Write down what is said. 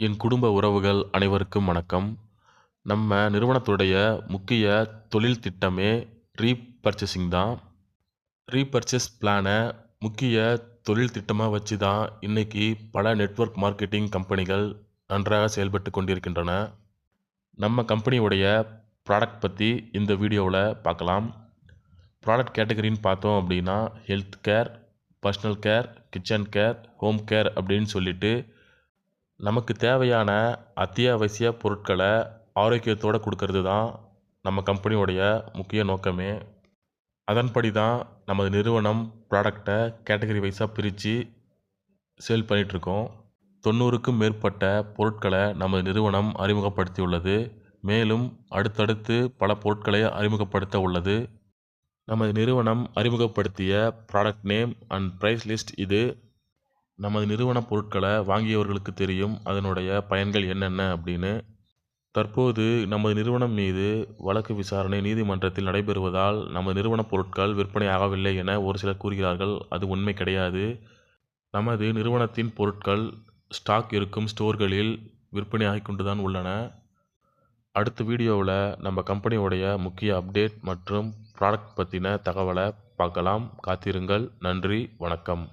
என் குடும்ப உறவுகள் அனைவருக்கும் வணக்கம். நம்ம நிறுவனத்துடைய முக்கிய தொழில் திட்டமே ரீபர்ச்சேசிங் தான். ரீபர்ச்சேஸ் பிளான முக்கிய தொழில் திட்டமா வச்சு தான் இன்னைக்கு பல நெட்வொர்க் மார்க்கெட்டிங் கம்பெனிகள் நன்றாக செயல்பட்டு கொண்டிருக்கின்றன. நம்ம கம்பெனியுடைய ப்ராடக்ட் பற்றி இந்த வீடியோவில் பார்க்கலாம். ப்ராடக்ட் கேட்டகரின்னு பார்த்தோம் அப்படின்னா health care, personal care, kitchen care, home care அப்படின்னு சொல்லிட்டு நமக்கு தேவையான அத்தியாவசிய பொருட்களை ஆரோக்கியத்தோடு கொடுக்கறது தான் நம்ம கம்பெனியோடைய முக்கிய நோக்கமே. அதன்படி தான் நமது நிறுவனம் ப்ராடக்டை கேட்டகரி வைஸாக பிரித்து சேல் பண்ணிகிட்ருக்கோம். 90க்கும் மேற்பட்ட பொருட்களை நமது நிறுவனம் அறிமுகப்படுத்தியுள்ளது. மேலும் அடுத்தடுத்து பல பொருட்களை அறிமுகப்படுத்த உள்ளது. நமது நிறுவனம் அறிமுகப்படுத்திய product name and price list இது. நமது நிறுவன பொருட்களை வாங்கியவர்களுக்கு தெரியும் அதனுடைய பயன்கள் என்னென்ன அப்படின்னு. தற்போது நமது நிறுவனம் மீது வழக்கு விசாரணை நீதிமன்றத்தில் நடைபெறுவதால் நமது நிறுவன பொருட்கள் விற்பனை ஆகவில்லை என ஒரு சிலர் கூறுகிறார்கள். அது உண்மை கிடையாது. நமது நிறுவனத்தின் பொருட்கள் ஸ்டாக் இருக்கும் ஸ்டோர்களில் விற்பனை ஆகிக் கொண்டுதான் உள்ளன. அடுத்த வீடியோவில் நம்ம கம்பெனியோடைய முக்கிய அப்டேட் மற்றும் ப்ராடக்ட் பற்றின தகவலை பார்க்கலாம். காத்திருங்கள். நன்றி, வணக்கம்.